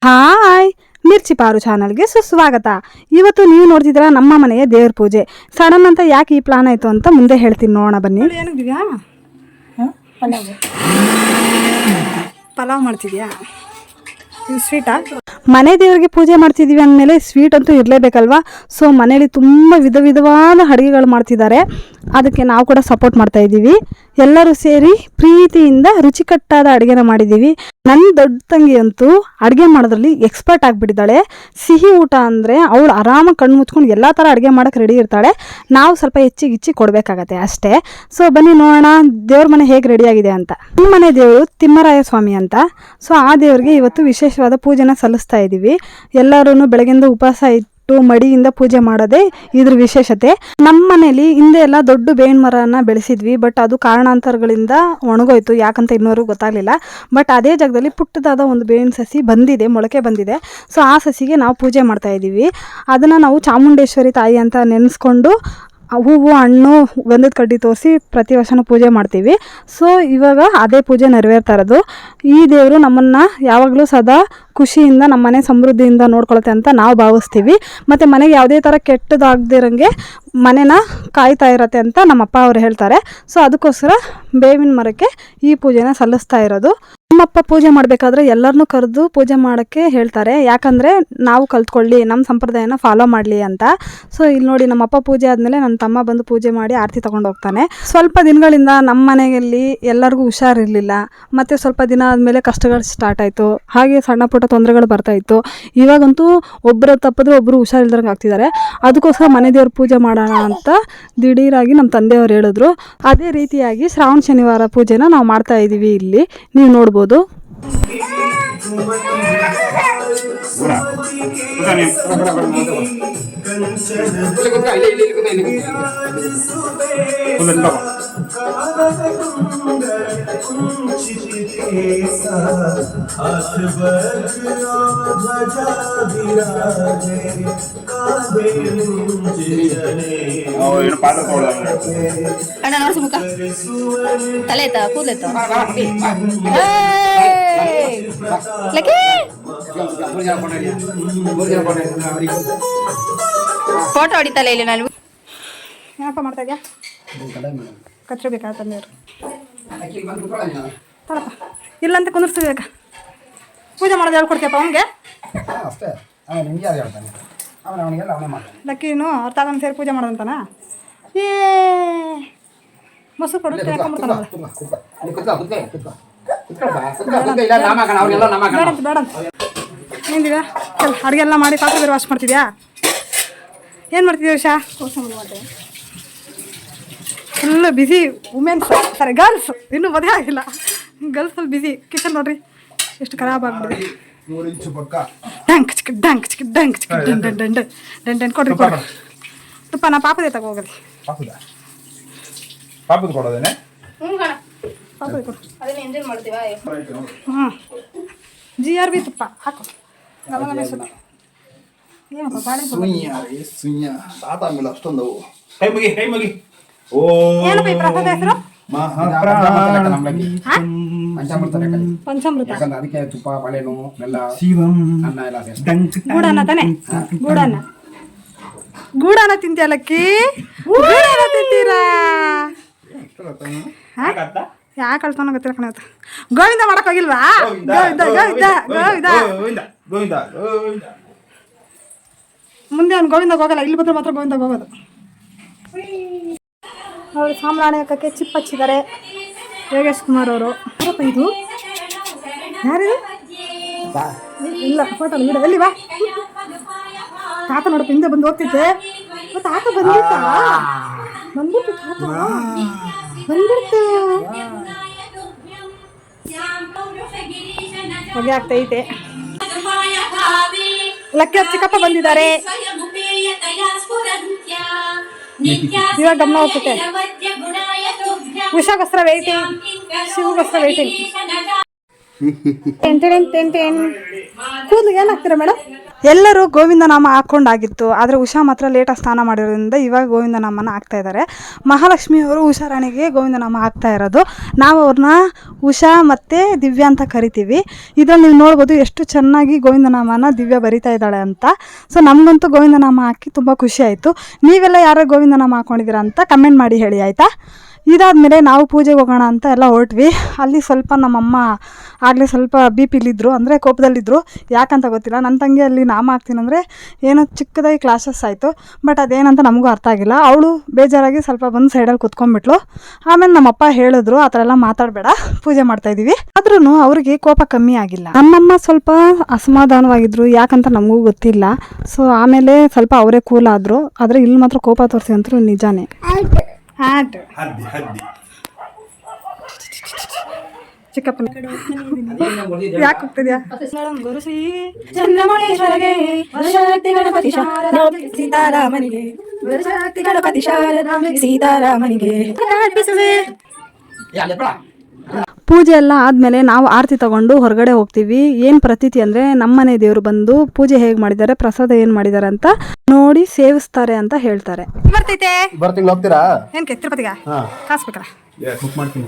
Hi, ಮಿರ್ಚಿ ಪಾರು ಚಾನಲ್ಗೆ ಸುಸ್ವಾಗತ. ಇವತ್ತು ನೀವು ನೋಡ್ತಿದ್ದೀರ ನಮ್ಮ ಮನೆಯ ದೇವ್ರ ಪೂಜೆ. ಸಡನ್ ಅಂತ ಯಾಕೆ ಈ ಪ್ಲಾನ್ ಆಯಿತು ಅಂತ ಮುಂದೆ ಹೇಳ್ತೀನಿ, ನೋಡೋಣ ಬನ್ನಿ. ಏನಿದೆಯಾ? ಪಲಾವ್ ಮಾಡ್ತಿದ್ಯಾ? ಇದು ಸ್ವೀಟಾ? ಮನೆ ದೇವರಿಗೆ ಪೂಜೆ ಮಾಡ್ತಿದ್ದೀವಿ ಅಂದಮೇಲೆ ಸ್ವೀಟ್ ಅಂತೂ ಇರಲೇಬೇಕಲ್ವಾ. ಸೊ ಮನೇಲಿ ತುಂಬ ವಿಧವಾದ ಅಡುಗೆಗಳು ಮಾಡ್ತಿದ್ದಾರೆ. ಅದಕ್ಕೆ ನಾವು ಕೂಡ ಸಪೋರ್ಟ್ ಮಾಡ್ತಾ ಇದ್ದೀವಿ. ಎಲ್ಲರೂ ಸೇರಿ ಪ್ರೀತಿಯಿಂದ ರುಚಿಕಟ್ಟಾದ ಅಡುಗೆನ ಮಾಡಿದ್ದೀವಿ. ನನ್ನ ದೊಡ್ಡ ತಂಗಿ ಅಂತೂ ಅಡುಗೆ ಮಾಡೋದ್ರಲ್ಲಿ ಎಕ್ಸ್ಪರ್ಟ್ ಆಗಿಬಿಟ್ಟಿದ್ದಾಳೆ. ಸಿಹಿ ಊಟ ಅಂದರೆ ಅವಳು ಆರಾಮಾಗಿ ಕಣ್ಣು ಮುಚ್ಕೊಂಡು ಎಲ್ಲ ಥರ ಅಡುಗೆ ಮಾಡೋಕ್ಕೆ ರೆಡಿ ಇರ್ತಾಳೆ. ನಾವು ಸ್ವಲ್ಪ ಹೆಚ್ಚಿಗೆ ಕೊಡಬೇಕಾಗತ್ತೆ ಅಷ್ಟೇ. ಸೊ ಬನ್ನಿ ನೋಡೋಣ ದೇವ್ರ ಮನೆ ಹೇಗೆ ರೆಡಿಯಾಗಿದೆ ಅಂತ. ನಮ್ಮ ಮನೆ ದೇವರು ತಿಮ್ಮರಾಯ ಸ್ವಾಮಿ ಅಂತ. ಸೊ ಆ ದೇವರಿಗೆ ಇವತ್ತು ವಿಶೇಷವಾದ ಪೂಜೆನ ಸಲ್ಲಿಸ್ತಾ ಇದ್ದೀವಿ. ಎಲ್ಲರೂ ಬೆಳಗಿಂದ ಉಪವಾಸ ಮಡಿಯಿಂದ ಪೂಜೆ ಮಾಡೋದೇ ಇದ್ರ ವಿಶೇಷತೆ. ನಮ್ಮ ಮನೇಲಿ ಹಿಂದೆ ಎಲ್ಲ ದೊಡ್ಡ ಬೇವಿನ ಮರನ ಬೆಳೆಸಿದ್ವಿ. ಬಟ್ ಅದು ಕಾರಣಾಂತರಗಳಿಂದ ಒಣಗೋಯ್ತು, ಯಾಕಂತ ಇನ್ನೂವರೆಗೂ ಗೊತ್ತಾಗಲಿಲ್ಲ. ಬಟ್ ಅದೇ ಜಾಗದಲ್ಲಿ ಪುಟ್ಟದಾದ ಒಂದು ಬೇವಿನ ಸಸಿ ಬಂದಿದೆ, ಮೊಳಕೆ ಬಂದಿದೆ. ಸೊ ಆ ಸಸಿಗೆ ನಾವು ಪೂಜೆ ಮಾಡ್ತಾ ಇದ್ದೀವಿ. ಅದನ್ನು ನಾವು ಚಾಮುಂಡೇಶ್ವರಿ ತಾಯಿ ಅಂತ ನೆನೆಸ್ಕೊಂಡು ಹೂವು ಹಣ್ಣು ಗಂಧದ ಕಡ್ಡಿ ತೋರಿಸಿ ಪ್ರತಿ ವರ್ಷನೂ ಪೂಜೆ ಮಾಡ್ತೀವಿ. ಸೊ ಇವಾಗ ಅದೇ ಪೂಜೆ ನೆರವೇರ್ತಾ ಇರೋದು. ಈ ದೇವರು ನಮ್ಮನ್ನು ಯಾವಾಗಲೂ ಸದಾ ಖುಷಿಯಿಂದ ನಮ್ಮ ಮನೆ ಸಮೃದ್ಧಿಯಿಂದ ನೋಡ್ಕೊಳುತ್ತೆ ಅಂತ ನಾವು ಭಾವಿಸ್ತೀವಿ. ಮತ್ತು ಮನೆಗೆ ಯಾವುದೇ ಥರ ಕೆಟ್ಟದಾಗದಿರಂಗೆ ಮನೆನ ಕಾಯ್ತಾ ಇರತ್ತೆ ಅಂತ ನಮ್ಮಪ್ಪ ಅವರು ಹೇಳ್ತಾರೆ. ಸೊ ಅದಕ್ಕೋಸ್ಕರ ಬೇವಿನ ಮರಕ್ಕೆ ಈ ಪೂಜೆನ ಸಲ್ಲಿಸ್ತಾ ಇರೋದು. ನಮ್ಮಪ್ಪ ಪೂಜೆ ಮಾಡಬೇಕಾದ್ರೆ ಎಲ್ಲರನ್ನೂ ಕರೆದು ಪೂಜೆ ಮಾಡೋಕ್ಕೆ ಹೇಳ್ತಾರೆ. ಯಾಕಂದರೆ ನಾವು ಕಲ್ತ್ಕೊಳ್ಳಿ, ನಮ್ಮ ಸಂಪ್ರದಾಯನ ಫಾಲೋ ಮಾಡಲಿ ಅಂತ. ಸೊ ಇಲ್ಲಿ ನೋಡಿ, ನಮ್ಮಪ್ಪ ಪೂಜೆ ಆದಮೇಲೆ ನನ್ನ ತಮ್ಮ ಬಂದು ಪೂಜೆ ಮಾಡಿ ಆರತಿ ತೊಗೊಂಡು ಹೋಗ್ತಾನೆ. ಸ್ವಲ್ಪ ದಿನಗಳಿಂದ ನಮ್ಮ ಮನೆಯಲ್ಲಿ ಎಲ್ಲರಿಗೂ ಹುಷಾರಿರಲಿಲ್ಲ. ಮತ್ತು ಸ್ವಲ್ಪ ದಿನ ಆದಮೇಲೆ ಕಷ್ಟಗಳು ಸ್ಟಾರ್ಟ್ ಆಯಿತು. ಹಾಗೆ ಸಣ್ಣ ಪುಟ್ಟ ತೊಂದರೆಗಳು ಬರ್ತಾಯಿತ್ತು. ಇವಾಗಂತೂ ಒಬ್ಬರು ತಪ್ಪಿದ್ರೆ ಒಬ್ಬರು ಹುಷಾರಿಲ್ದಂಗೆ ಆಗ್ತಿದ್ದಾರೆ. ಅದಕ್ಕೋಸ್ಕರ ಮನೆ ದೇವ್ರ ಪೂಜೆ ಮಾಡೋಣ ಅಂತ ದಿಢೀರಾಗಿ ನಮ್ಮ ತಂದೆಯವರು ಹೇಳಿದ್ರು. ಅದೇ ರೀತಿಯಾಗಿ ಶ್ರಾವಣ ಶನಿವಾರ ಪೂಜೆನ ನಾವು ಮಾಡ್ತಾ ಇದ್ದೀವಿ. ಇಲ್ಲಿ ನೀವು ನೋಡ್ಬೋದು. ತಲೆ ಕೂದಲೆತ್ತ ಫೋಟೋ ಹೊಡಿತಲ್ಲ ಇಲ್ಲಿ. ನಾನು ಏನಪ್ಪ ಮಾಡ್ತಾ ಇದೆಯಾ? ಕಚ್ಚರ ಬೇಕಾ ತಂದೆಯವರು? ತರಪ್ಪ, ಇಲ್ಲಂತ ಕುಂದಿರ್ಸ್ತೀವಿ. ಪೂಜೆ ಮಾಡೋದು ಹೇಳ್ಕೊಡ್ತೀಯಪ್ಪ ಅವನಿಗೆ? ಅಷ್ಟೇ, ಲಕ್ಕಿನು ಅವ್ರ ತಾತನ ಸೇರಿ ಪೂಜೆ ಮಾಡೋದಂತಾನ? ಏ ಮೊಸರು ಕೊಡು, ಬೇಡಂತ ಏನಿದೆ? ಅಡುಗೆ ಎಲ್ಲ ಮಾಡಿ ಪಾತ್ರೆ ಬೇರೆ ವಾಶ್ ಮಾಡ್ತಿದ್ಯಾ? ಏನು ಮಾಡ್ತಿದ್ದೀವಿ ಉಷಾ? ಮಾಡ್ತೇವೆ. ಫುಲ್ಲು ಬ್ಯುಸಿ ವುಮೆನ್ಸ್, ಸಾರಿ ಗರ್ಲ್ಸ್. ಇನ್ನೂ ಮದುವೆ ಆಗಿಲ್ಲ, ಗರ್ಲ್ಸ್ ಫುಲ್ ಬ್ಯುಸಿ. ಕಿಚನ್ ನೋಡ್ರಿ ಎಷ್ಟು ಖರಾಬ್ ಆಗ್ಬಿಟ್ಟಿದೆ. ಡ್ಯಾಂಕ್ ಚಿಕ್ಕ ಡ್ಯಾಂಕ್ ಚಿಕ್ಕ ಡ್ಯಾಂಕ್ ಚಿಕ್ಕ ಡೆಂಡ್ ಡೆಂಡ್ ಡೆಂಡ್ ಡೆಂಡ್ ಕೊಡ್ರಿ ಕೊಡ್ರಿ ತುಪ್ಪ. ನಾ ಪಾಪದೇ ತಗೋಗಲಿ. ಪಾಪದ ಕೊಡೋದೇನೆ? ಪಾಪದ ಕೊಡು. ಅದನ್ನ ಎಂಜಾಯ್ ಮಾಡ್ತೀವಾ? ಹಾಂ, GRB ತುಪ್ಪ ಹಾಕು. ಏನಪ್ಪ ಬಾಳೆ ಅಷ್ಟೊಂದು ಏನಪ್ಪ ಈ ಪ್ರಸಾದ ಹೆಸರು? ಪಂಚಾಮೃತ. ಅದಕ್ಕೆ ತುಪ್ಪ ಬಾಳೆಹಣ್ಣು ಬೆಲ್ಲ ಅನ್ನ ಎಲ್ಲ ಗೂಡನ್ನ ತಾನೆ? ಗೂಡನ್ನ ತಿಂತೀಯಲ್ಲಕ್ಕಿ? ಗೂಡನ್ನ ತಿಂತೀರಾ? ಯಾಕೆ ಕಳ್ತಾನೋ ಗೊತ್ತಿಲ್ಲ ಕಣ. ಗೋವಿಂದ ಮಾಡಕ್ ಹೋಗಿಲ್ವಾ? ಗೋವಿಂದ ಗೋವಿಂದ ಗೋವಿಂದ. ಮುಂದೆ ಅವ್ನು ಗೋವಿಂದಾಗ ಹೋಗಲ್ಲ, ಇಲ್ಲಿ ಬಂದ್ರೆ ಮಾತ್ರ ಗೋವಿಂದಾಗ ಹೋಗೋದು. ಅವರು ಸಾಂಬ್ರಾಣಿ ಹಾಕಕ್ಕೆ ಚಿಪ್ ಹಚ್ಚಿದ್ದಾರೆ ಯೋಗೇಶ್ ಕುಮಾರ್ ಅವರು. ಯಾರಪ್ಪ ಇದು? ಯಾರಿದು? ಇಲ್ಲ ಫೋಟೋ ಬಿಡ. ಎಲ್ಲಿ ಬಾ ತಾತ ನೋಡಪ್ಪ, ಹಿಂದೆ ಬಂದು ಹೋಗ್ತಿದ್ದೆ. ತಾತ ಬಂದಿತ್ತ? ಬಂದ್ಬಿಟ್ಟು ತಾತ ಬಂದ್ಬಿಡ್ತು. ಹೊಗೆ ಆಗ್ತೈತೆ. ಲಕ್ಕಿ ಅವ್ರ ಚಿಕ್ಕಪ್ಪ ಬಂದಿದ್ದಾರೆ. ಇವಾಗ ಗಮನ ಹೋಗ್ತೈತೆ. ಉಷಾಗೋಸ್ಕರ ವೇಟಿಂಗ್, ಶಿವಗೋಸ್ಕರ ವೇಟಿಂಗ್. ಕೂದಲಿಗೆ ಏನು ಹಾಕ್ತೀರಾ ಮೇಡಮ್? ಎಲ್ಲರೂ ಗೋವಿಂದ ನಾಮ ಹಾಕ್ಕೊಂಡಾಗಿತ್ತು, ಆದರೆ ಉಷಾ ಮಾತ್ರ ಲೇಟಾಗಿ ಸ್ನಾನ ಮಾಡಿರೋದ್ರಿಂದ ಇವಾಗ ಗೋವಿಂದ ನಾಮನ ಹಾಕ್ತಾ ಇದ್ದಾರೆ. ಮಹಾಲಕ್ಷ್ಮಿಯವರು ಉಷಾರಾಣಿಗೆ ಗೋವಿಂದ ನಾಮ ಹಾಕ್ತಾ ಇರೋದು. ನಾವು ಅವ್ರನ್ನ ಉಷಾ ಮತ್ತು ದಿವ್ಯಾ ಅಂತ ಕರಿತೀವಿ. ಇದರಲ್ಲಿ ನೀವು ನೋಡ್ಬೋದು ಎಷ್ಟು ಚೆನ್ನಾಗಿ ಗೋವಿಂದ ನಾಮನ ದಿವ್ಯಾ ಬರಿತಾ ಇದ್ದಾಳೆ ಅಂತ. ಸೊ ನಮಗಂತೂ ಗೋವಿಂದ ನಾಮ ಹಾಕಿ ತುಂಬ ಖುಷಿ ಆಯಿತು. ನೀವೆಲ್ಲ ಯಾರೋ ಗೋವಿಂದ ನಾಮ ಹಾಕ್ಕೊಂಡಿದ್ದೀರಾ ಅಂತ ಕಮೆಂಟ್ ಮಾಡಿ ಹೇಳಿ ಆಯಿತಾ. ಇದಾದಮೇಲೆ ನಾವು ಪೂಜೆಗೆ ಹೋಗೋಣ ಅಂತ ಎಲ್ಲ ಹೊರಟ್ವಿ. ಅಲ್ಲಿ ಸ್ವಲ್ಪ ನಮ್ಮಮ್ಮ ಆಗಲೇ ಸ್ವಲ್ಪ ಬಿ ಪಿಲಿದ್ದರು, ಅಂದರೆ ಕೋಪದಲ್ಲಿದ್ದರು. ಯಾಕಂತ ಗೊತ್ತಿಲ್ಲ. ನನ್ನ ತಂಗಿ ಅಲ್ಲಿ ನಾಮ ಹಾಕ್ತೀನಂದರೆ ಏನೋ ಚಿಕ್ಕದಾಗಿ ಕ್ಲಾಸಸ್ ಆಯಿತು. ಬಟ್ ಅದೇನಂತ ನಮಗೂ ಅರ್ಥ ಆಗಿಲ್ಲ. ಅವಳು ಬೇಜಾರಾಗಿ ಸ್ವಲ್ಪ ಬಂದು ಸೈಡಲ್ಲಿ ಕುತ್ಕೊಂಡ್ಬಿಟ್ಲು. ಆಮೇಲೆ ನಮ್ಮಪ್ಪ ಹೇಳಿದ್ರು ಆ ಥರ ಎಲ್ಲ ಮಾತಾಡಬೇಡ, ಪೂಜೆ ಮಾಡ್ತಾಯಿದ್ದೀವಿ. ಆದ್ರೂ ಅವ್ರಿಗೆ ಕೋಪ ಕಮ್ಮಿ ಆಗಿಲ್ಲ. ನಮ್ಮಮ್ಮ ಸ್ವಲ್ಪ ಅಸಮಾಧಾನವಾಗಿದ್ದರು, ಯಾಕಂತ ನಮಗೂ ಗೊತ್ತಿಲ್ಲ. ಸೊ ಆಮೇಲೆ ಸ್ವಲ್ಪ ಅವರೇ ಕೂಲ್ ಆದರು. ಆದರೆ ಇಲ್ಲಿ ಮಾತ್ರ ಕೋಪ ತೋರಿಸಿ ಅಂತೂ ನಿಜಾನೇ. ಚಿಕ್ಕಪ್ಪನ ಯಾಕೆ ಹೋಗ್ತಿದ್ಯಾ? ಗುರುಶ್ರೀ ಚನ್ನಮಣೇಶ್ವರಗೆ ವರಶಕ್ತಿ ಗಣಪತಿ ಶಾರದಾಂಬೆಗೆ ಸೀತಾರಾಮನಿಗೆ ವರಶಕ್ತಿ ಗಣಪತಿ ಶಾರದಾಂಬೆಗೆ ಸೀತಾರಾಮನಿಗೆ ಅರ್ಪಿಸುವೆ. ಪೂಜೆ ಎಲ್ಲ ಆದಮೇಲೆ ನಾವು ಆರತಿ ತಗೊಂಡು ಹೊರಗಡೆ ಹೋಗ್ತೀವಿ. ಏನು ಪ್ರತೀತಿ ಅಂದರೆ ನಮ್ಮನೆ ದೇವರು ಬಂದು ಪೂಜೆ ಹೇಗೆ ಮಾಡಿದ್ದಾರೆ, ಪ್ರಸಾದ ಏನು ಮಾಡಿದ್ದಾರೆ ಅಂತ ನೋಡಿ ಸೇವಿಸ್ತಾರೆ ಅಂತ ಹೇಳ್ತಾರೆ. ಬರ್ತೈತೆ ಬರ್ತೀನಿ, ಹೋಗ್ತೀರಾ? ಏನು ತಿರುಪತಿಗ ಕಾಸು ಬೇಕಲ್ಲ? ಬುಕ್ ಮಾಡ್ತೀನಿ.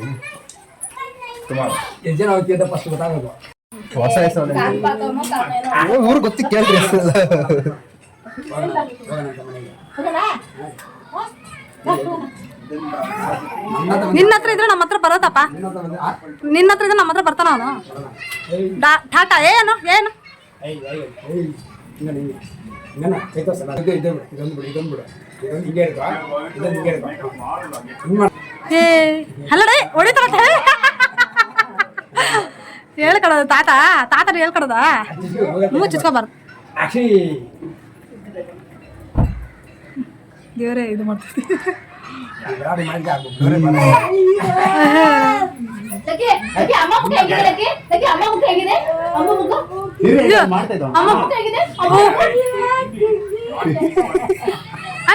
ಎಷ್ಟು ಜನ ಹೋಗ್ತೀವಿ ಅಂತ ಫಸ್ಟ್ ಗೊತ್ತಾಗೋದು. ಹೊಸ ಹೆಸರು ಊರು ಗೊತ್ತಿ ಕೇಳ್ರಿ. ನಿನ್ನ ಹತ್ರ ಇದ್ರೆ ನಮ್ಮ ಹತ್ರ ಬರೋದಪ್ಪ. ನಿನ್ನ ಹತ್ರ ಇದ್ರೆ ನಮ್ಮ ಹತ್ರ ಬರ್ತಾನ ಅವನು. ಟಾಟಾ ಏನು ಏನು ಅಲ್ಲಡೆ ಹೊಡಿತಾರ ಹೇಳ್ಕೊಡೋದು. ತಾತನ ಹೇಳ್ಕೊಡೋದ ಮುಚ್ಚಿಸ್ಕೊಬಾರ್ದು. ದೇವರೇ ಇದು ಮಾಡ್ತೀವಿ.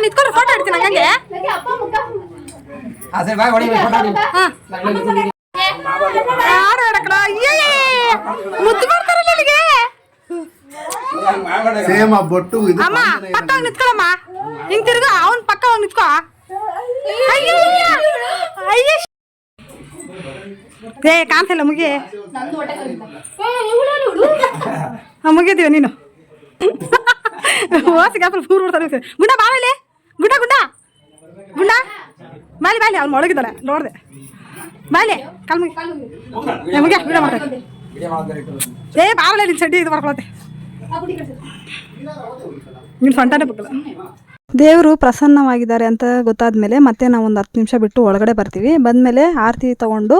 ನಿತ್ಕೊಂಡು ಫೋಟೋ ಇಡ್ತೀನಿ ಹಂಗೆ. ಮುದ್ದು ಮಾಡ್ತಾರಲ್ಲ ಅಲ್ಲಿಗೆ. ಅಮ್ಮ ಪಕ್ಕ ನಿತ್ಕೊಳಮ್ಮ, ಹಿಂಗ್ ತಿರ್ಗ ಅವನ್ ಪಕ್ಕ ಹೋಗಿ ನಿತ್ಕೋ. ಏ ಕಾಣ್ತಿಲ್ಲ ಮುಗಿ. ಮುಗಿದೀವ ನೀನು. ಓಸಿಗೆ ಪೂರ್ ಬಿಡ್ತಾರೆ. ಗುಂಡ ಬಾಳೆ ಗುಂಡ ಗುಂಡ ಗುಂಡ ಬಾಲಿ ಬಾಲಿ ಅವ್ನು ಒಳಗಿದ್ದಾಳೆ ನೋಡ್ದೆ. ಬಾಲೆ ಕಾಲ್ ಮುಗಿ ಮುಗಿಯ ಬಿಡ ಮಾಡ್ತಾರೆ. ಏ ಬಾವಲೆ ನಿನ್ ಚಡ್ಡಿ ಇದು ಮಾಡ್ಕೊಳತ್ತೆ. ನೀನು ಸೊಂಟನೇ ಬಕ್ಕಲ್ಲ. ದೇವರು ಪ್ರಸನ್ನವಾಗಿದ್ದಾರೆ ಅಂತ ಗೊತ್ತಾದ್ಮೇಲೆ ಮತ್ತೆ ನಾವು ಒಂದು 10 ನಿಮಿಷ ಬಿಟ್ಟು ಒಳಗಡೆ ಬರ್ತೀವಿ. ಬಂದಮೇಲೆ ಆರತಿ ತಗೊಂಡು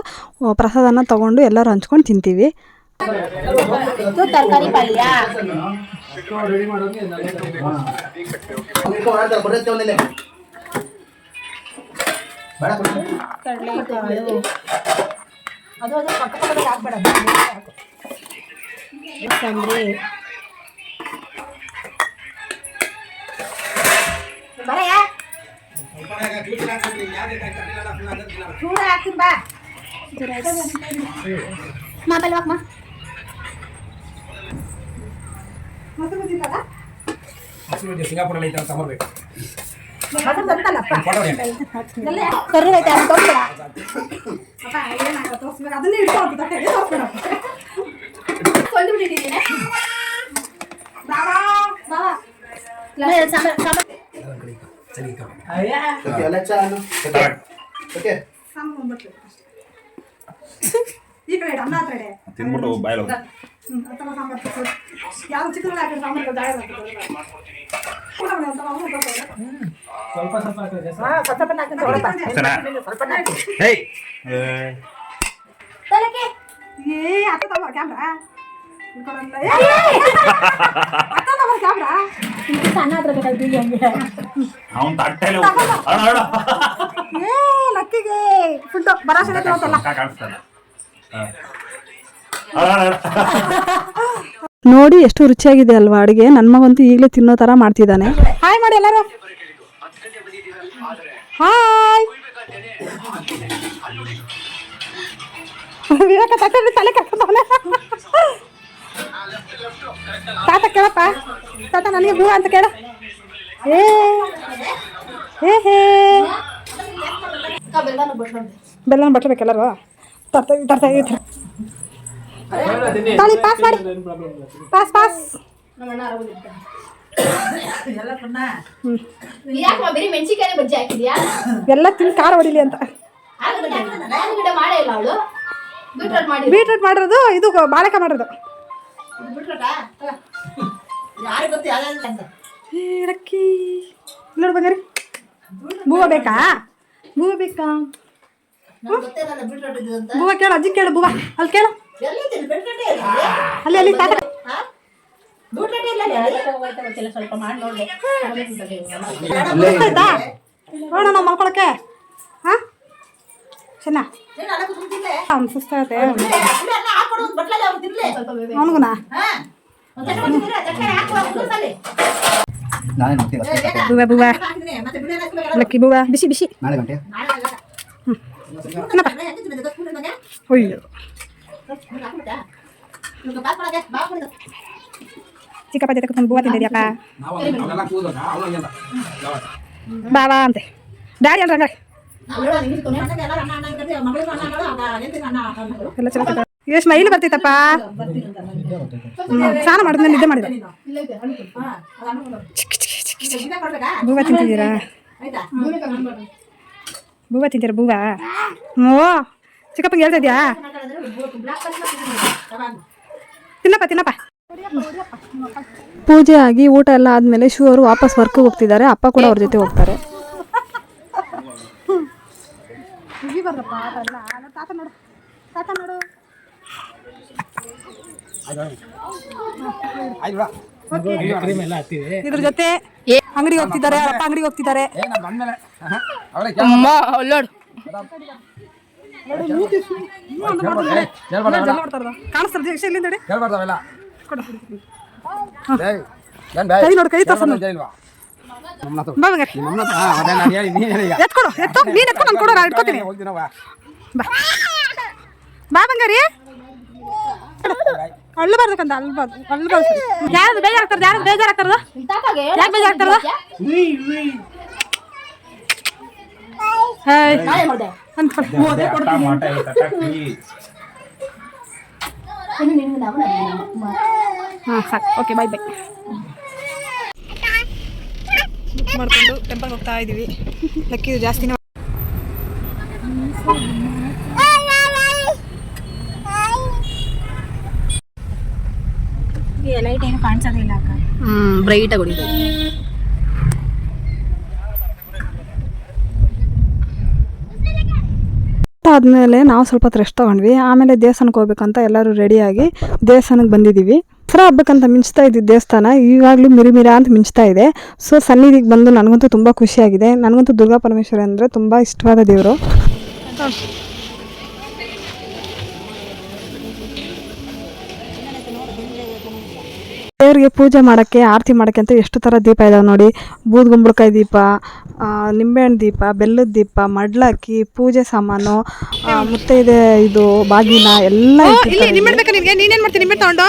ಪ್ರಸಾದನ ತಗೊಂಡು ಎಲ್ಲರೂ ಹಂಚ್ಕೊಂಡು ತಿಂತೀವಿ. ತರಕಾರಿ ಪಲ್ಯ ಅದು ಪಕ್ಕ ಪಕ್ಕದಲ್ಲಿ ಹಾಕ್ಬೇಡ. ಬರಯ್ಯ ಚೂಡ ಹಾಕ್ತೀನಿ ಬಾ. ಮೊಬೈಲ್ ಹಾಕಮ್ಮ. ಸಿಂಗಾಪುರಲ್ಲಿ ಐತೆ ತಗೊಳ್ಬೇಕು. ಕರ್ರು ಐತೆ ಅದು ತೋರಿಸ್ಬೇಡ. ಅದನ್ನೇ ಇಟ್ಕೊಂಡು ಕೊಂಡ್ಬಿಟ್ಟಿದ್ದೀನಿ. ಈ ಕಡೆ ಅನ್ನ ಕಡೆ ತಿನ್ಬಿಟ್ಟು ಬಾಯ್ ಯಾವ ಚಿಕ್ಕ ಕ್ಯಾಮ್ರಾ ಸಣ್ಣ ಹತ್ರ ಬೇಕಾಗ್ತೀವಿ ಹಂಗೆ ಅವನ್ ತಟ್ಟೆಲ್ಲ ಲಕ್ಕಿಗೆ ಫುಡ್ ಬರಾಸೆ ಕಾಣಿಸ್ತಾನೆ. ನೋಡಿ ಎಷ್ಟು ರುಚಿಯಾಗಿದೆ ಅಲ್ವಾ ಅಡುಗೆ. ನನ್ನ ಮಗಂತೂ ಈಗಲೇ ತಿನ್ನೋ ಥರ ಮಾಡ್ತಿದ್ದಾನೆ. ಹಾಯ್ ಮಾಡಿ ಎಲ್ಲರೂ. ಹಾಯ್ ವಿವೇಕ ತಟ್ಟೆ ತಲೆ ಕಟ್ಕೊಂಡವನೆ. ತಾತ ಕೇಳಪ್ಪ, ತಾತ ನನಗೆ ಹೂವು ಅಂತ ಕೇಳ. ಏ ಹೇ ಹೇ ಬೆಲ್ಲನ ಬಟ್ರಬೇಕೆಲ್ಲರೂ ತರ್ತಾ ಇರ್ತಾರೆ. ತಾಳಿ ಪಾಸ್ ಮಾಡಿ, ಪಾಸ್ ಪಾಸ್. ಬರೀ ಮೆಣಸಿಕಾಯಿ ಬಜ್ಜಿ ಹಾಕಿದ್ಯಾ? ಎಲ್ಲ ತಿಂದು ಖಾರ ಹೊಡಿಲಿ ಅಂತ. ಆಲೂಗಡ್ಡೆ ಮಾಡೇ ಇಲ್ಲ ಅವಳು. ಬೀಟ್ರೋಟ್ ಮಾಡಿ. ಬೀಟ್ರೂಟ್ ಮಾಡಿರೋದು, ಇದು ಬಾಳೆಕಾಯಿ ಮಾಡಿರೋದು. ರಕ್ಕಿ ನೋಡು ಬಂಗಾರಿ, ಬೂವ ಬೇಕಾ? ಬೂವ ಬೇಕಾ? ಬೂವ ಕೇಳು, ಅಜ್ಜಿ ಕೇಳು, ಬೂವ ಅಲ್ಲಿ ಕೇಳು, ಅಲ್ಲಿ ತಾತ. ಸ್ವಲ್ಪ ಮಾಡಿ ನೋಡ್ದೆ. ಆಯ್ತಾ ನೋಡ ನಾವು ಮಲ್ಕೊಳಕ್ಕೆ. ಹಾಂ ಚೆನ್ನ ಅವ್ನು ಸುಸ್ತಾಗತ್ತೆ ಅವನಿಗುನಾ. ಬೂವ ಬೂವ ಲಕ್ಕಿ ಬೂವ ಬಿಸಿ ಬಿಸಿ. ನಾಳೆ ಗಂಟೆ ಅಯ್ಯೋ ಚಿಕ್ಕಪ್ಪ ಜೊತೆ ಕುತ್ಕೊಂಡು ಬೂವ ತಿಂದಿದ್ಯಪ್ಪ. ಬಾವಾ ಅಂತೆ ಡ್ಯಾಡಿ ಅಲ್ರ ಹಂಗಾರೆ ಎಲ್ಲ ಚಲೋ. ಎಷ್ಟು ಸ್ಮೈಲ್ ಬರ್ತಿತ್ತಪ್ಪ. ಸ್ನಾನ ಮಾಡಿದ್ಮೇಲೆ ನಿದ್ದೆ ಮಾಡಿದ. ಬೂವ ತಿಂತಿದ್ದೀರಾ? ಬೂವ ತಿಂತೀರಾ? ಬೂವ ಓ ಚಿಕ್ಕಪ್ಪಂಗೆ ಹೇಳ್ತಾ ಇದೆಯಾ? ತಿನ್ನಪ್ಪ ತಿನ್ನಪ್ಪ. ಪೂಜೆ ಆಗಿ ಊಟ ಎಲ್ಲ ಆದಮೇಲೆ ಶಿವ ಅವರು ವಾಪಸ್ ವರ್ಕ್ಗೆ ಹೋಗ್ತಿದ್ದಾರೆ. ಅಪ್ಪ ಕೂಡ ಅವ್ರ ಜೊತೆ ಹೋಗ್ತಾರೆ. ತಾತ ನೋಡು, ತಾತ ನೋಡು. ಇದ್ರ ಜೊತೆ ಅಂಗಡಿಗೆ ಹೋಗ್ತಿದ್ದಾರೆ, ಅಪ್ಪ ಅಂಗಡಿಗೆ ಹೋಗ್ತಿದ್ದಾರೆ. ಕಾಣಿಸ್ತಾರೆ ಯಕ್ಷ ಇಲ್ಲಿಂದ ಕೈ ನೋಡು, ಕೈ ತೋರ್ಸ. ಎತ್ಕೊಡು, ಎತ್ತು ನೀನು ಎತ್ಕೊಂಡು ನಾನು ಕೊಡೋ, ನಾನು ಇಟ್ಕೋತೀನಿ. ಬಾ ಬಾ ಬಂಗಾರಿ. ಅಳ್ಳಬಾರ್ದಕ್ಕಂತ ಅಳ್ಬಾರ್ದು, ಅಳ್ಬಾರ್ದು. ಯಾರು ಬೇಜಾರಾಗ್ತಾರ? ಯಾರು ಬೇಜಾರಾಗ್ತಾರದ? ಯಾಕೆ ಬೇಜಾರಾಗ್ತಾರದ? ಹಾಂ ಸಾಕು, ಓಕೆ ಬಾಯ್ ಬಾಯ್. ಬುಕ್ ಮಾಡಿಕೊಂಡು ಟೆಂಪಲ್ಗೆ ಹೋಗ್ತಾ ಇದ್ದೀವಿ. ಲಕ್ಕಿದು ಜಾಸ್ತಿನೇ. ಲೈಟ್ ಏನು ಕಾಣಿಸೋದಿಲ್ಲ ಅಕ್ಕ. ಬ್ರೈಟ್ ಆಗಿ ಹೊಡಿದೆ. ಆದಮೇಲೆ ನಾವು ಸ್ವಲ್ಪ ಹೊತ್ತು ರೆಸ್ಟ್ ತೊಗೊಂಡ್ವಿ. ಆಮೇಲೆ ದೇವಸ್ಥಾನಕ್ಕೆ ಹೋಗ್ಬೇಕಂತ ಎಲ್ಲರೂ ರೆಡಿಯಾಗಿ ದೇವಸ್ಥಾನಕ್ಕೆ ಬಂದಿದ್ದೀವಿ. ದಸರಾ ಹಬ್ಬಕ್ಕಂತ ಮಿಂಚ್ತಾ ಇದ್ದಿದ್ದು ದೇವಸ್ಥಾನ ಇವಾಗಲೂ ಮಿರಿಮಿರ ಅಂತ ಮಿಂಚ್ತಾ ಇದೆ. ಸೊ ಸನ್ನಿಧಿಗೆ ಬಂದು ನನಗಂತೂ ತುಂಬ ಖುಷಿಯಾಗಿದೆ. ನನಗಂತೂ ದುರ್ಗಾ ಪರಮೇಶ್ವರಿ ಅಂದರೆ ತುಂಬ ಇಷ್ಟವಾದ ದೇವರು. ದೇವರಿಗೆ ಪೂಜೆ ಮಾಡೋಕ್ಕೆ, ಆರತಿ ಮಾಡೋಕ್ಕೆ ಅಂತ ಎಷ್ಟು ಥರ ದೀಪ ಇದಾವೆ ನೋಡಿ. ಬೂದ್ಗುಂಬಳಕಾಯಿ ದೀಪ, ನಿಂಬೆಹಣ್ಣು ದೀಪ, ಬೆಲ್ಲದ ದೀಪ, ಮಡ್ಲಕ್ಕಿ, ಪೂಜೆ ಸಾಮಾನು, ಮುತ್ತೈದೆ ಇದು ಬಾಗಿನ ಎಲ್ಲ. ನಿಂಬೆಹಣ್ಣು ಬೇಕಾ ನಿನಗೆ? ನೀನೇನು ಮಾಡ್ತೀನಿ ನಿಂಬೆಹಣ್ಣು ತಗೊಂಡು?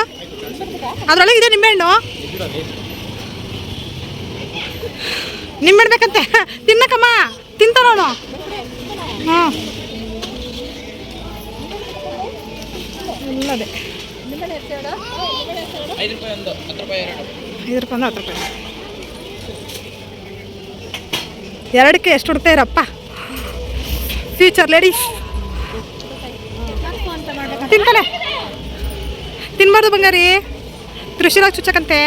ಅದರೊಳಗೆ ಇದೆ ನಿಂಬೆಹಣ್ಣು. ನಿಂಬೆಹಣ್ಣು ಬೇಕಂತೆ ತಿನ್ನಕಮ್ಮ, ತಿಂತಾನವನು. ಹಾಂ ಎಲ್ಲದೇ 5 ರೂಪಾಯಿ ಒಂದು, 10 ರೂಪಾಯಿ ಎರಡು. 5 ರೂಪಾಯಿ ಒಂದು 10 ರೂಪಾಯಿ ಎರಡಕ್ಕೆ ಎಷ್ಟು ಹುಡ್ತಾಯಿರಪ್ಪ. ಫ್ಯೂಚರ್ ಲೇಡೀಸ್ ತಿನ್ಕಲೆ, ತಿನ್ಬಾರ್ದು ಬಂಗಾರಿ, ತ್ರಿಶೂಲಾಗಿ ಚುಚ್ಚಕಂತೆ.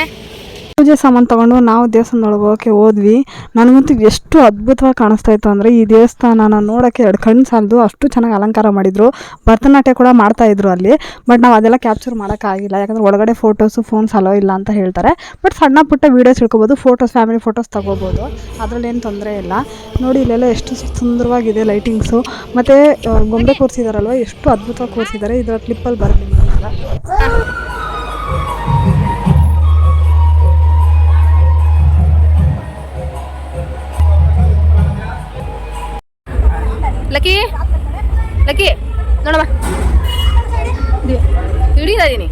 ಪೂಜೆ ಸಾಮಾನು ತೊಗೊಂಡು ನಾವು ದೇವಸ್ಥಾನದೊಳಗೆ ಹೋಗೋಕ್ಕೆ ಹೋದ್ವಿ. ನನಗಂತೂ ಎಷ್ಟು ಅದ್ಭುತವಾಗಿ ಕಾಣಿಸ್ತಾ ಇತ್ತು ಅಂದರೆ ಈ ದೇವಸ್ಥಾನನ ನೋಡೋಕ್ಕೆ 2 ಕಣ್ಣು ಸಾಲದು, ಅಷ್ಟು ಚೆನ್ನಾಗಿ ಅಲಂಕಾರ ಮಾಡಿದರು. ಭರತನಾಟ್ಯ ಕೂಡ ಮಾಡ್ತಾಯಿದ್ರು ಅಲ್ಲಿ. ಬಟ್ ನಾವು ಅದೆಲ್ಲ ಕ್ಯಾಪ್ಚರ್ ಮಾಡೋಕ್ಕಾಗಿಲ್ಲ, ಯಾಕಂದರೆ ಒಳಗಡೆ ಫೋಟೋಸು ಫೋನ್ಸ್ ಅಲೋ ಇಲ್ಲ ಅಂತ ಹೇಳ್ತಾರೆ. ಬಟ್ ಸಣ್ಣ ಪುಟ್ಟ ವೀಡಿಯೋಸ್ ಇಟ್ಕೋಬೋದು, ಫೋಟೋಸ್ ಫ್ಯಾಮಿಲಿ ಫೋಟೋಸ್ ತೊಗೋಬೋದು, ಅದರಲ್ಲೇನು ತೊಂದರೆ ಇಲ್ಲ. ನೋಡಿ ಇಲ್ಲೆಲ್ಲ ಎಷ್ಟು ಸುಂದರವಾಗಿದೆ ಲೈಟಿಂಗ್ಸು. ಮತ್ತು ಗೊಂಬೆ ಕೂರಿಸಿದಾರಲ್ವ, ಎಷ್ಟು ಅದ್ಭುತವಾಗಿ ಕೂರಿಸಿದ್ದಾರೆ. ಇದರ ಕ್ಲಿಪ್ಪಲ್ಲಿ ಬರಲಿ. ಲಕ್ಕಿ ಲಕ್ಕಿ ನೋಡಮ್ಮ ಹಿಡಿತಾ ಇದೀನಿ.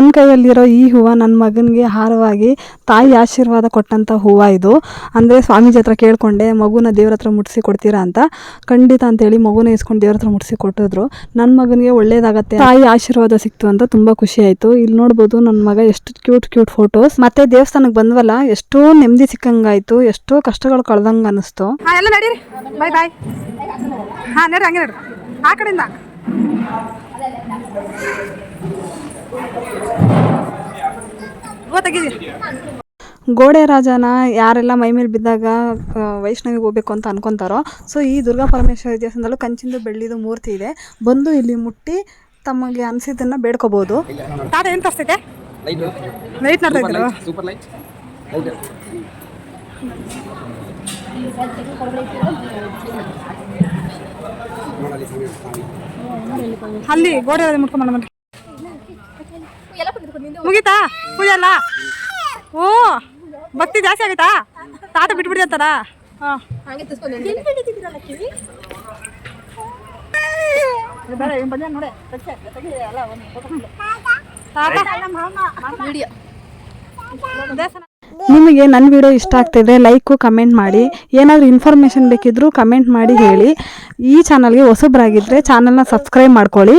ನನ್ನ ಕೈಯಲ್ಲಿರೋ ಈ ಹೂವು ನನ್ನ ಮಗನಿಗೆ ಹಾರವಾಗಿ ತಾಯಿ ಆಶೀರ್ವಾದ ಕೊಟ್ಟಂಥ ಹೂವು ಇದು. ಅಂದರೆ ಸ್ವಾಮೀಜಿ ಹತ್ರ ಕೇಳಿಕೊಂಡೆ ಮಗುನ ದೇವ್ರ ಹತ್ರ ಮುಟ್ಟಿಸಿ ಕೊಡ್ತೀರಾ ಅಂತ. ಖಂಡಿತ ಅಂತೇಳಿ ಮಗುನ ಇಸ್ಕೊಂಡು ದೇವ್ರ ಹತ್ರ ಮುಟ್ಟಿಸಿ ಕೊಟ್ಟಿದ್ರು. ನನ್ನ ಮಗನಿಗೆ ಒಳ್ಳೇದಾಗತ್ತೆ, ತಾಯಿ ಆಶೀರ್ವಾದ ಸಿಕ್ತು ಅಂತ ತುಂಬ ಖುಷಿ ಆಯಿತು. ಇಲ್ಲಿ ನೋಡ್ಬೋದು ನನ್ನ ಮಗ ಎಷ್ಟು ಕ್ಯೂಟ್ ಫೋಟೋಸ್. ಮತ್ತೆ ದೇವಸ್ಥಾನಕ್ಕೆ ಬಂದ್ವಲ್ಲ, ಎಷ್ಟೋ ನೆಮ್ಮದಿ ಸಿಕ್ಕಂಗಾಯ್ತು, ಎಷ್ಟೋ ಕಷ್ಟಗಳು ಕಳೆದಂಗೆ ಅನಿಸ್ತು. ಎಲ್ಲ ನಡೀರಿ, ಬಾಯ್ ಬಾಯ್. ಹಾಂ ನಡ್ರಿ, ಹಂಗೆ ನಡ್ರಿ, ಆ ಕಡೆಯಿಂದ ಗೋಡೆ ರಾಜನ ಯಾರೆಲ್ಲ ಮೈ ಮೇಲೆ ಬಿದ್ದಾಗ ವೈಷ್ಣವಿಗೆ ಹೋಗ್ಬೇಕು ಅಂತ ಅನ್ಕೊತಾರೋ, ಸೊ ಈ ದುರ್ಗಾ ಪರಮೇಶ್ವರಿ ದೇವಸ್ಥಾನದಲ್ಲೂ ಕಂಚಿಂದು ಬೆಳ್ಳಿದು ಮೂರ್ತಿ ಇದೆ. ಬಂದು ಇಲ್ಲಿ ಮುಟ್ಟಿ ತಮಗೆ ಅನಿಸಿದ್ದನ್ನು ಬೇಡ್ಕೋಬೋದು. ತಾತ ಏನು ತೋರಿಸ್ತಿದ್ದೆ? ಲೈಟ್ ನೋಡ್ತಾ ಇದ್ರು. ಸೂಪರ್ ಲೈಟ್ ಅಲ್ಲಿ ಗೋಡೆ ಮುಟ್ಕೊಂಡ್ ಬನ್ನಿ. ಮುಗೀತಾ ಪೂಜೆ ಅಲ್ಲ? ಓ ಭಕ್ತಿ ಜಾಸ್ತಿ ಆಗುತ್ತಾ? ತಾತ ಬಿಟ್ಬಿಡಿ ಅಂತಾರ. ಹಾಂ ನಿಮಗೆ ನನ್ನ ವಿಡಿಯೋ ಇಷ್ಟ ಆಗ್ತಿದ್ರೆ ಲೈಕು ಕಮೆಂಟ್ ಮಾಡಿ. ಏನಾದರೂ ಇನ್ಫಾರ್ಮೇಷನ್ ಬೇಕಿದ್ದರೂ ಕಮೆಂಟ್ ಮಾಡಿ ಹೇಳಿ. ಈ ಚಾನಲ್ಗೆ ಹೊಸಬ್ರಾಗಿದ್ದರೆ ಚಾನಲ್ನ ಸಬ್ಸ್ಕ್ರೈಬ್ ಮಾಡ್ಕೊಳ್ಳಿ.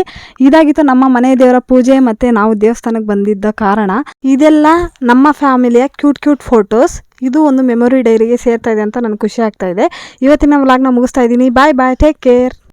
ಇದಾಗಿತ್ತು ನಮ್ಮ ಮನೆ ದೇವರ ಪೂಜೆ ಮತ್ತು ನಾವು ದೇವಸ್ಥಾನಕ್ಕೆ ಬಂದಿದ್ದ ಕಾರಣ. ಇದೆಲ್ಲ ನಮ್ಮ ಫ್ಯಾಮಿಲಿಯ ಕ್ಯೂಟ್ ಫೋಟೋಸ್. ಇದು ಒಂದು ಮೆಮೊರಿ ಡೈರಿಗೆ ಸೇರ್ತಾ ಇದೆ ಅಂತ ನನಗೆ ಖುಷಿ ಆಗ್ತಾ ಇದೆ. ಇವತ್ತಿನ ವ್ಲಾಗ್ನ ಮುಗಿಸ್ತಾ ಇದ್ದೀನಿ. ಬಾಯ್ ಬಾಯ್, ಟೇಕ್ ಕೇರ್.